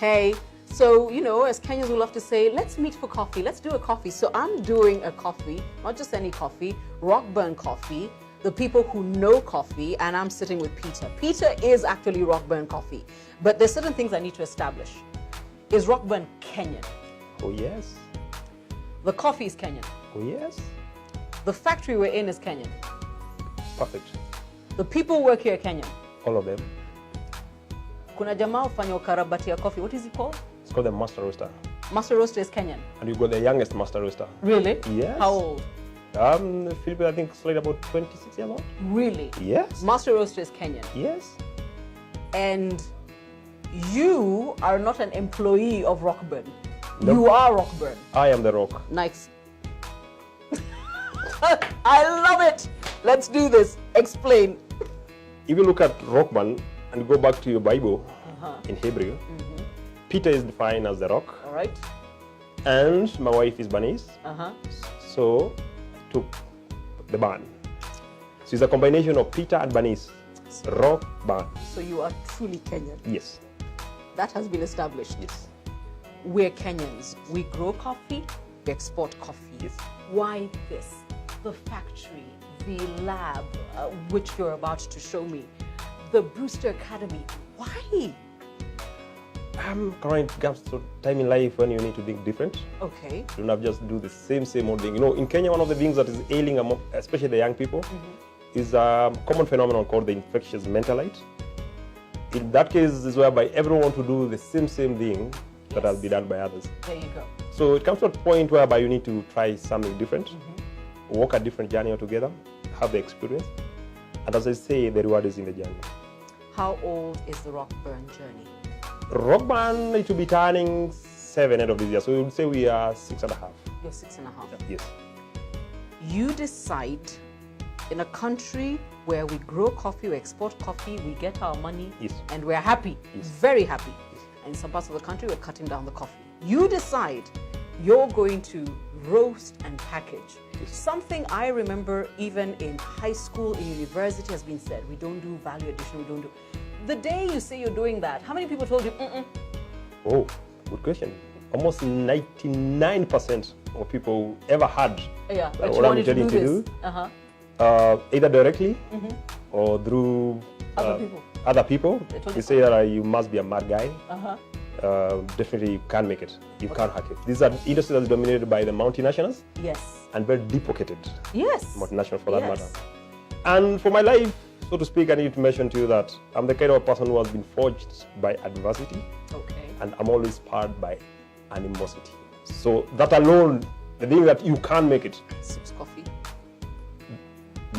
Hey, so, you know, as Kenyans we love to say, let's meet for coffee. Let's do a coffee. So I'm doing a coffee, not just any coffee, Rockbern coffee, the people who know coffee, and I'm sitting with Peter. Peter is actually Rockbern coffee, but there's certain things I need to establish. Is Rockbern Kenyan? Oh, yes. The coffee is Kenyan? Oh, yes. The factory we're in is Kenyan? Perfect. The people who work here are Kenyan? All of them. Kuna jamaa ufanya ukarabati ya coffee. What is it called? It's called the Master Roaster. Master Roaster is Kenyan? And you got the youngest Master Roaster. Really? Yes. How old? Philip, I think, it's like about 26 years old. Really? Yes. Master Roaster is Kenyan? Yes. And you are not an employee of Rockbern. Nope. You are Rockbern. I am the rock. Nice. I love it. Let's do this. Explain. If you look at Rockbern and go back to your Bible in Hebrew, Peter is defined as the rock. All right. And my wife is Bernice. So I took the band. So it's a combination of Peter and Bernice. Rock band. So you are truly Kenyan. Yes. That has been established. Yes. We're Kenyans. We grow coffee, we export coffee. Yes. Why this? The factory, the lab, which you're about to show me, the Brewster Academy. Why? Current gaps to time in life when you need to think different. Okay. You don't have just do the same old thing. You know, in Kenya, one of the things that is ailing among, especially the young people, is a common phenomenon called the infectious mentalite. In that case, is whereby everyone wants to do the same thing that has been done by others. There you go. So it comes to a point whereby you need to try something different, walk a different journey altogether, have the experience. And as I say, the reward is in the journey. How old is the Rockbern journey? Rockbern, it will be turning 7 end of this year. So we would say we are 6.5. You're 6.5. Yes. You decide in a country where we grow coffee, we export coffee, we get our money, and we're happy, very happy. And in some parts of the country, we're cutting down the coffee. You decide you're going to roast and package. Something I remember even in high school, in university has been said, we don't do value addition, we don't do. The day you say you're doing that, how many people told you, Oh, good question. Almost 99% of people ever had what I'm telling you to do, either directly or through other people. You say that you must be a mad guy. Definitely you can't make it. You can't hack it. These are industries that are dominated by the multinationals. Yes. And very deep-pocketed. Yes. Multinational for that matter. And for my life, so to speak, I need to mention to you that I'm the kind of person who has been forged by adversity. Okay. And I'm always inspired by animosity. So that alone, the thing that you can't make it. Sips coffee.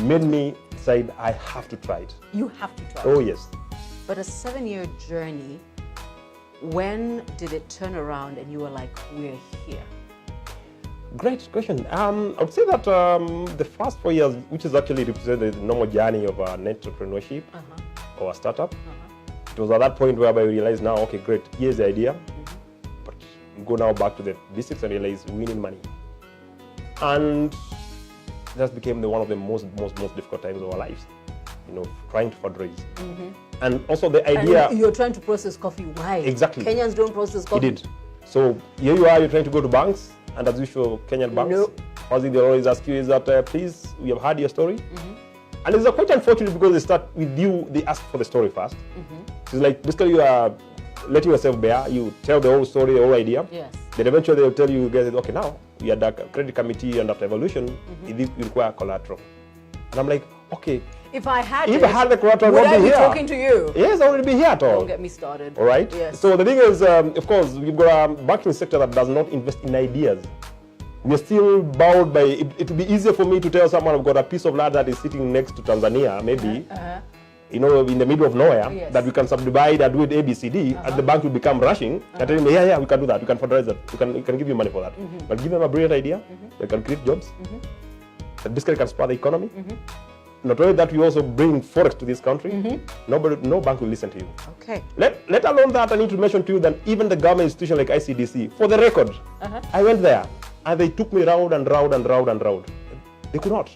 Made me decide I have to try it. You have to try it. Oh, yes. But a 7-year journey, when did it turn around and you were like, we're here? Great question. I would say that the first 4 years, which is actually represented the normal journey of an entrepreneurship or a startup, it was at that point whereby we realized now, okay, great, here's the idea, but go now back to the basics and realize we need money. And that became one of the most difficult times of our lives, you know, trying to fundraise. And also the idea... And you're trying to process coffee. Why? Exactly. Kenyans don't process coffee. He did. So here you are, you're trying to go to banks, and as usual, Kenyan banks, first thing they always ask you is that, please, we have heard your story. And it's quite unfortunate because they start with you, they ask for the story first. It's like, basically you are letting yourself bear, you tell the whole story, the whole idea. Yes. Then eventually they'll tell you guys, okay, now we are the credit committee and after evolution, it require collateral. And I'm like, okay. If I had the collateral, would I be talking to you? Yes, I wouldn't be here at all. Don't get me started. All right? Yes. So the thing is, of course, we've got a banking sector that does not invest in ideas. We're still bound by, it would be easier for me to tell someone I've got a piece of land that is sitting next to Tanzania, maybe, you know, in the middle of nowhere, that we can subdivide and do it ABCD, and the bank will become rushing, and telling me, yeah, we can do that, we can fundraise that, we can give you money for that. But give them a brilliant idea, they can create jobs, that basically can spur the economy. Not only that, we also bring forex to this country. No bank will listen to you. Okay. Let alone that, I need to mention to you that even the government institution like ICDC, for the record, I went there, and they took me round and round and round and round. They could not.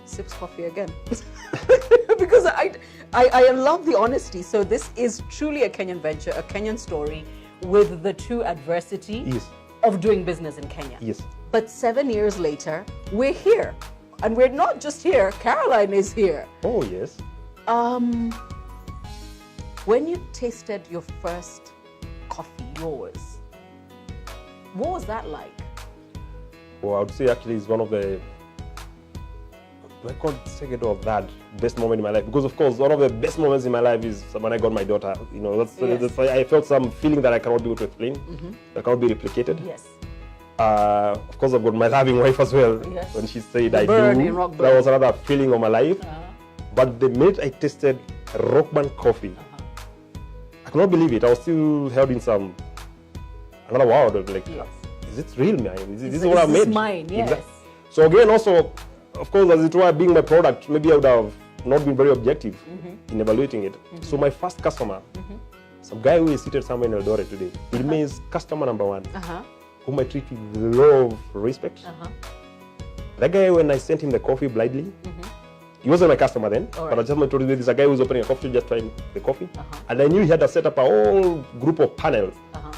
Sips coffee again. Because I love the honesty. So this is truly a Kenyan venture, a Kenyan story. with the true adversity Yes. of doing business in Kenya. Yes. But 7 years later, we're here. And we're not just here, Caroline is here. Oh, yes. When you tasted your first coffee, yours, what was that like? Well, I would say actually it's one of the, do I call it second or that best moment in my life? Because of course, one of the best moments in my life is when I got my daughter. You know, that's I felt some feeling that I cannot be able to explain, that cannot be replicated. Yes. Of course, I've got my loving wife as well. Yes. When she said The I bird do, in Rockbern. that was another feeling of my life. But the minute I tasted Rockbern coffee, I cannot believe it. I was still held in another world of like, is it real, man? This is what I made. This mine, yes. Exactly. So again, also, of course, as it were being my product, maybe I would have not been very objective in evaluating it. So my first customer, some guy who is seated somewhere in Eldoret today, he remains customer number one, whom I treat with love, respect. That guy, when I sent him the coffee blindly, he wasn't my customer then, but I just told him there's a guy who's opening a coffee shop just trying the coffee. And I knew he had to set up a whole group of panels,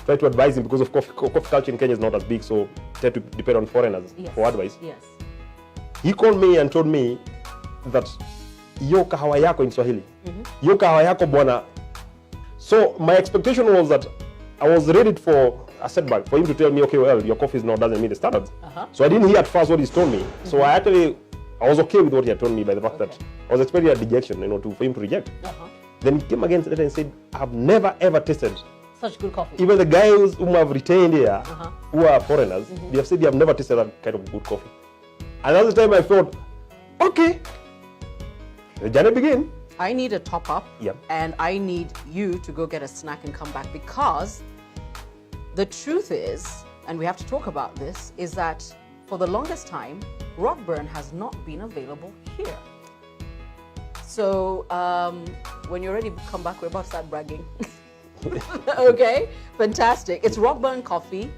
try to advise him because of coffee culture in Kenya is not as big, so tend to depend on foreigners for advice. Yes. He called me and told me that yo kahawa yako in Swahili, yo kahawa yako bwana. So my expectation was that I was ready for a setback, for him to tell me, okay, well, your coffee doesn't meet the standards. So I didn't hear at first what he told me. So I was okay with what he had told me by the fact that I was expecting a rejection, you know, for him to reject. Then he came again later and said, I have never ever tasted such good coffee. Even the guys whom I've retained here, who are foreigners, they have said they have never tasted that kind of good coffee. And at the time I thought, okay, the journey begin. I need a top up, and I need you to go get a snack and come back, because the truth is, and we have to talk about this, is that for the longest time, Rockbern has not been available here. So when you're ready to come back, we're about to start bragging. Okay, fantastic. It's Rockbern coffee.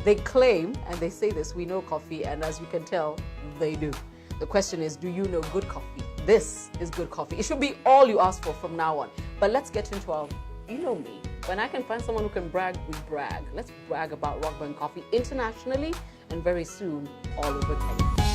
They claim, and they say this, we know coffee, and as you can tell, they do. The question is, do you know good coffee? This is good coffee. It should be all you ask for from now on. But let's get into our, you know me, when I can find someone who can brag, we brag. Let's brag about Rockbern coffee internationally and very soon all over Kenya.